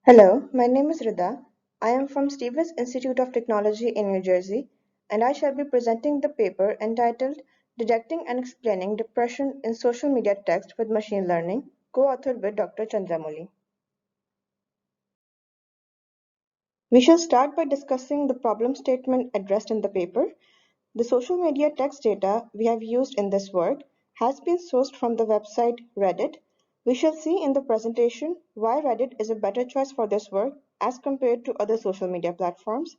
Hello, my name is Rida. I am from Stevens Institute of Technology in New Jersey, and I shall be presenting the paper entitled Detecting and Explaining Depression in Social Media Text with Machine Learning, co-authored with Dr. Chandramouli. We shall start by discussing the problem statement addressed in the paper. The social media text data we have used in this work has been sourced from the website Reddit. We shall see in the presentation why Reddit is a better choice for this work as compared to other social media platforms.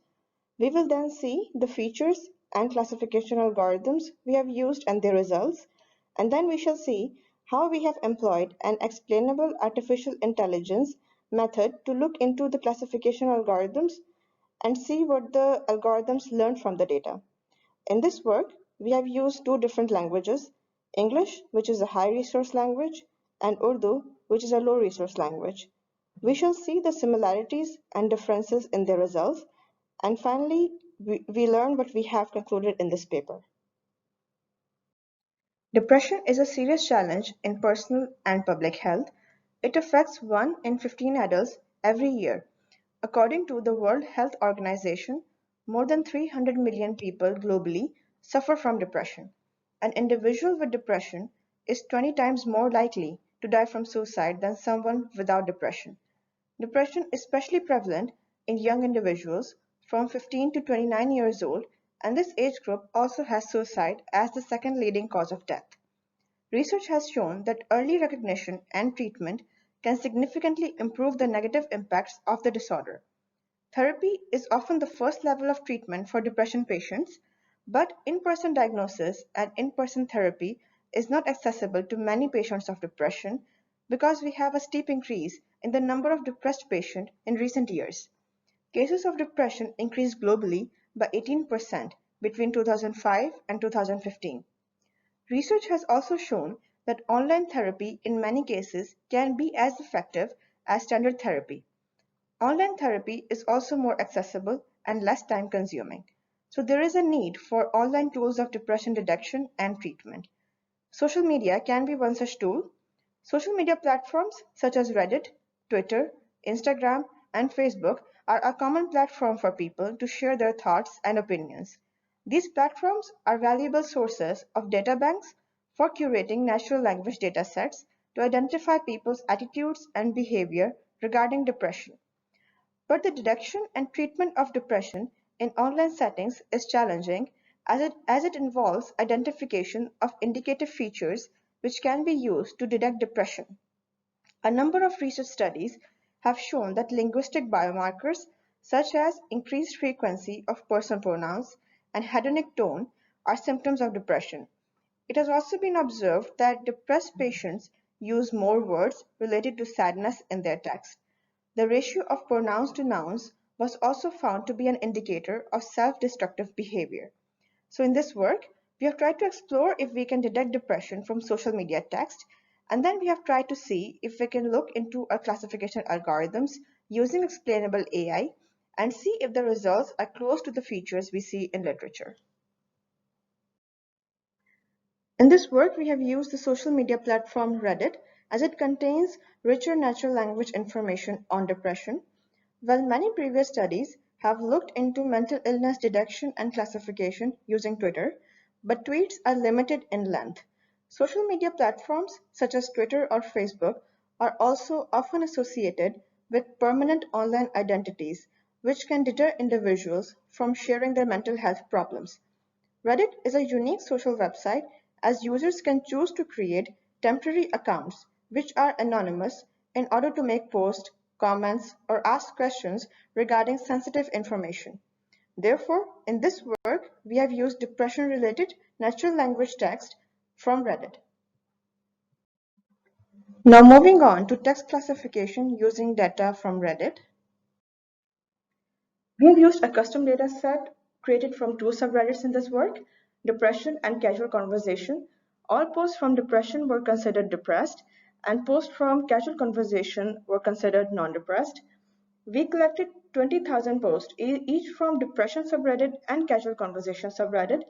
We will then see the features and classification algorithms we have used and their results, and then we shall see how we have employed an explainable artificial intelligence method to look into the classification algorithms and see what the algorithms learned from the data. In this work, we have used two different languages, English, which is a high resource language, and Urdu, which is a low resource language. We shall see the similarities and differences in their results, and finally, we learn what we have concluded in this paper. Depression is a serious challenge in personal and public health. It affects 1 in 15 adults every year. According to the World Health Organization, more than 300 million people globally suffer from depression. An individual with depression is 20 times more likely to die from suicide than someone without depression. Depression is especially prevalent in young individuals from 15 to 29 years old, and this age group also has suicide as the second leading cause of death. Research has shown that early recognition and treatment can significantly improve the negative impacts of the disorder. Therapy is often the first level of treatment for depression patients, but in-person diagnosis and in-person therapy is not accessible to many patients of depression because we have a steep increase in the number of depressed patients in recent years. Cases of depression increased globally by 18% between 2005 and 2015. Research has also shown that online therapy in many cases can be as effective as standard therapy. Online therapy is also more accessible and less time consuming. So there is a need for online tools of depression detection and treatment. Social media can be one such tool. Social media platforms such as Reddit, Twitter, Instagram, and Facebook are a common platform for people to share their thoughts and opinions. These platforms are valuable sources of data banks for curating natural language data sets to identify people's attitudes and behavior regarding depression. But the detection and treatment of depression in online settings is challenging as it involves identification of indicative features which can be used to detect depression. A number of research studies have shown that linguistic biomarkers such as increased frequency of personal pronouns and hedonic tone are symptoms of depression. It has also been observed that depressed patients use more words related to sadness in their text. The ratio of pronouns to nouns was also found to be an indicator of self-destructive behavior. So in this work, we have tried to explore if we can detect depression from social media text, and then we have tried to see if we can look into our classification algorithms using explainable AI and see if the results are close to the features we see in literature. In this work, we have used the social media platform Reddit as it contains richer natural language information on depression. While many previous studies have looked into mental illness detection and classification using Twitter, but tweets are limited in length. Social media platforms such as Twitter or Facebook are also often associated with permanent online identities, which can deter individuals from sharing their mental health problems. Reddit is a unique social website as users can choose to create temporary accounts which are anonymous in order to make posts, comments, or ask questions regarding sensitive information. Therefore, in this work, we have used depression-related natural language text from Reddit. Now moving on to text classification using data from Reddit. We have used a custom data set created from two subreddits in this work, depression and casual conversation. All posts from depression were considered depressed, and posts from casual conversation were considered non-depressed. We collected 20,000 posts, each from depression subreddit and casual conversation subreddit.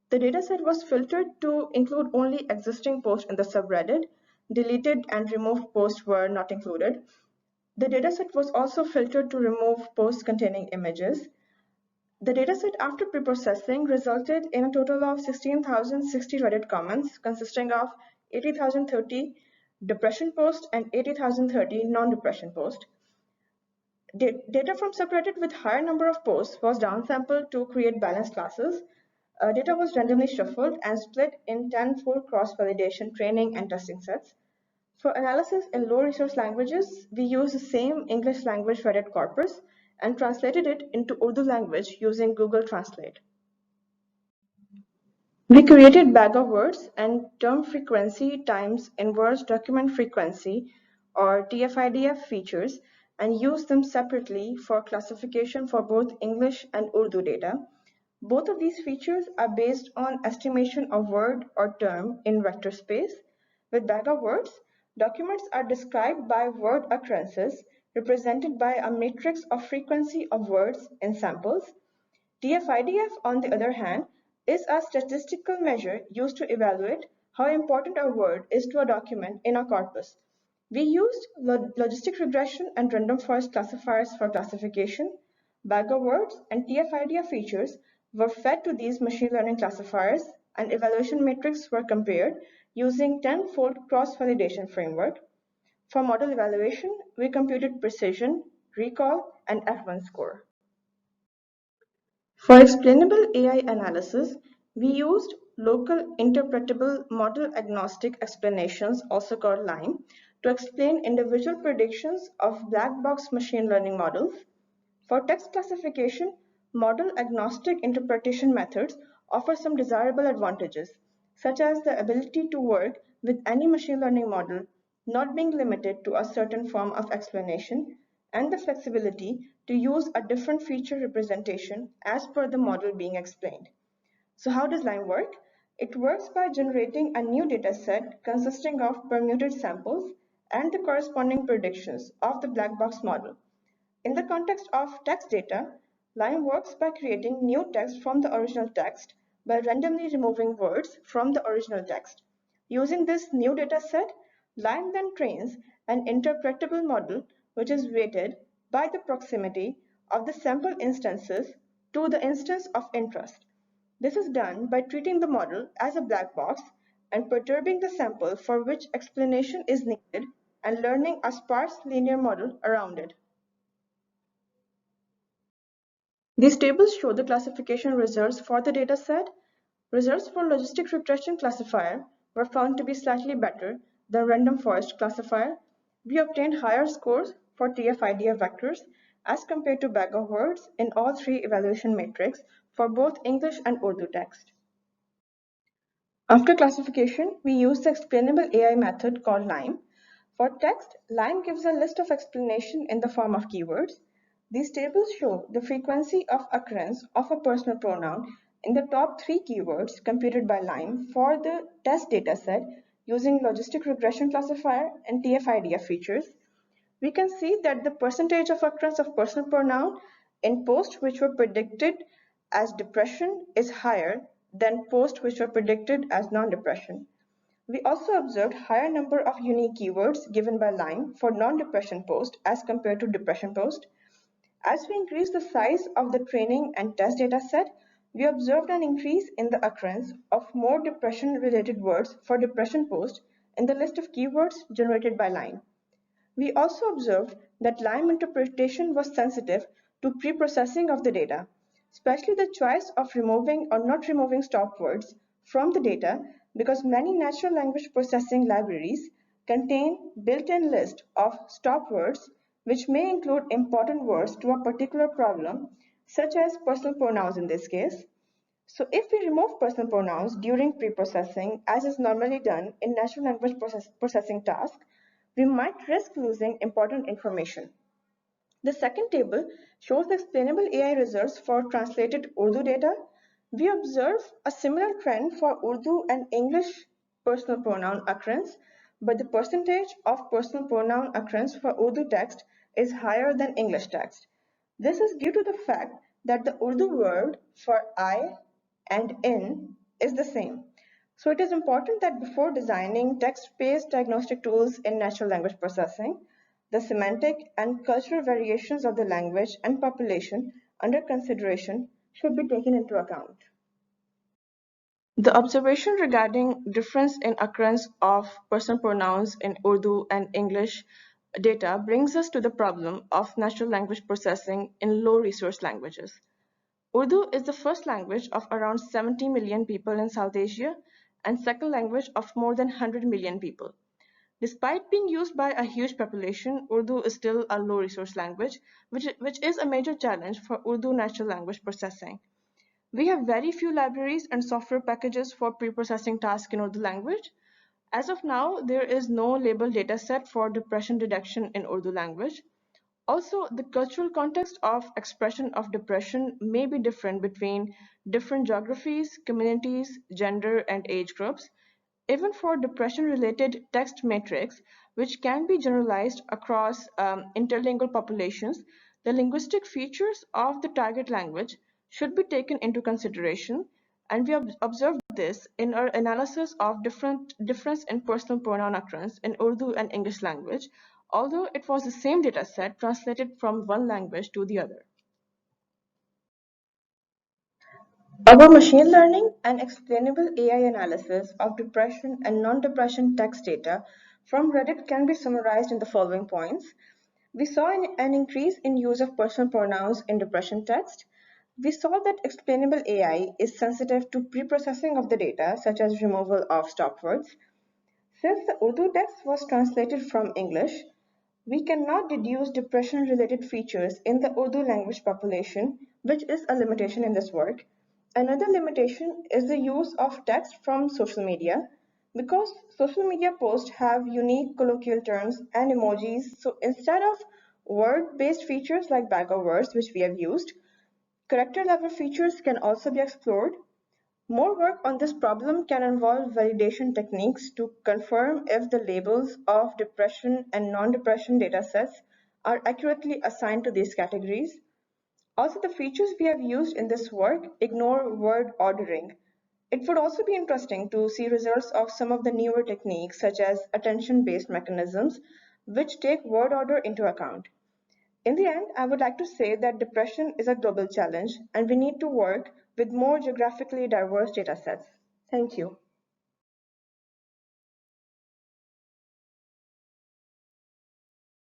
The dataset was filtered to include only existing posts in the subreddit. Deleted and removed posts were not included. The dataset was also filtered to remove posts containing images. The dataset after preprocessing resulted in a total of 16,060 Reddit comments consisting of 80,030 depression posts and 80,030 non-depression posts. Data from subreddit with higher number of posts was downsampled to create balanced classes. Data was randomly shuffled and split in 10 full cross-validation training and testing sets. For analysis in low resource languages, we used the same English language Reddit corpus and translated it into Urdu language using Google Translate. We created bag of words and term frequency times inverse document frequency or TF-IDF features and used them separately for classification for both English and Urdu data. Both of these features are based on estimation of word or term in vector space. With bag of words, documents are described by word occurrences represented by a matrix of frequency of words in samples. TF-IDF, on the other hand, is a statistical measure used to evaluate how important a word is to a document in a corpus. We used logistic regression and random forest classifiers for classification. Bag of words and TF-IDF features were fed to these machine learning classifiers, and evaluation metrics were compared using 10-fold cross-validation framework. For model evaluation, we computed precision, recall, and F1 score. For explainable AI analysis, we used local interpretable model agnostic explanations, also called LIME, to explain individual predictions of black box machine learning models. For text classification, model agnostic interpretation methods offer some desirable advantages, such as the ability to work with any machine learning model, not being limited to a certain form of explanation, and the flexibility to use a different feature representation as per the model being explained. So how does LIME work? It works by generating a new dataset consisting of permuted samples and the corresponding predictions of the black box model. In the context of text data, LIME works by creating new text from the original text by randomly removing words from the original text. Using this new dataset, LIME then trains an interpretable model which is weighted by the proximity of the sample instances to the instance of interest. This is done by treating the model as a black box and perturbing the sample for which explanation is needed and learning a sparse linear model around it. These tables show the classification results for the dataset. Results for logistic regression classifier were found to be slightly better than random forest classifier. We obtained higher scores for TF-IDF vectors as compared to bag of words in all three evaluation metrics for both English and Urdu text. After classification, we use the explainable AI method called LIME. For text, LIME gives a list of explanation in the form of keywords. These tables show the frequency of occurrence of a personal pronoun in the top three keywords computed by LIME for the test dataset using logistic regression classifier and TF-IDF features. We can see that the percentage of occurrence of personal pronoun in posts which were predicted as depression is higher than posts which were predicted as non-depression. We also observed higher number of unique keywords given by LIME for non-depression post as compared to depression post. As we increased the size of the training and test data set, we observed an increase in the occurrence of more depression-related words for depression post in the list of keywords generated by LIME. We also observed that LIME interpretation was sensitive to pre-processing of the data, especially the choice of removing or not removing stop words from the data because many natural language processing libraries contain built-in list of stop words which may include important words to a particular problem, such as personal pronouns in this case. So if we remove personal pronouns during pre-processing, as is normally done in natural language processing tasks, we might risk losing important information. The second table shows the explainable AI results for translated Urdu data. We observe a similar trend for Urdu and English personal pronoun occurrence, but the percentage of personal pronoun occurrence for Urdu text is higher than English text. This is due to the fact that the Urdu word for I and in is the same. So it is important that before designing text-based diagnostic tools in natural language processing, the semantic and cultural variations of the language and population under consideration should be taken into account. The observation regarding difference in occurrence of personal pronouns in Urdu and English data brings us to the problem of natural language processing in low resource languages. Urdu is the first language of around 70 million people in South Asia and second language of more than 100 million people. Despite being used by a huge population, Urdu is still a low resource language, which is a major challenge for Urdu natural language processing. We have very few libraries and software packages for pre-processing tasks in Urdu language. As of now, there is no labeled dataset for depression detection in Urdu language. Also, the cultural context of expression of depression may be different between different geographies, communities, gender, and age groups. Even for depression-related text metrics, which can be generalized across interlingual populations, the linguistic features of the target language should be taken into consideration, and we have observed this in our analysis of difference in personal pronoun occurrence in Urdu and English language, although it was the same dataset translated from one language to the other. Our machine learning and explainable AI analysis of depression and non-depression text data from Reddit can be summarized in the following points. We saw an increase in use of personal pronouns in depression text. We saw that explainable AI is sensitive to pre-processing of the data, such as removal of stop words. Since the Urdu text was translated from English, we cannot deduce depression-related features in the Urdu language population, which is a limitation in this work. Another limitation is the use of text from social media. Because social media posts have unique colloquial terms and emojis, so instead of word-based features like bag of words, which we have used, character level features can also be explored. More work on this problem can involve validation techniques to confirm if the labels of depression and non-depression datasets are accurately assigned to these categories. Also, the features we have used in this work ignore word ordering. It would also be interesting to see results of some of the newer techniques such as attention-based mechanisms, which take word order into account. In the end, I would like to say that depression is a global challenge and we need to work with more geographically diverse datasets. Thank you.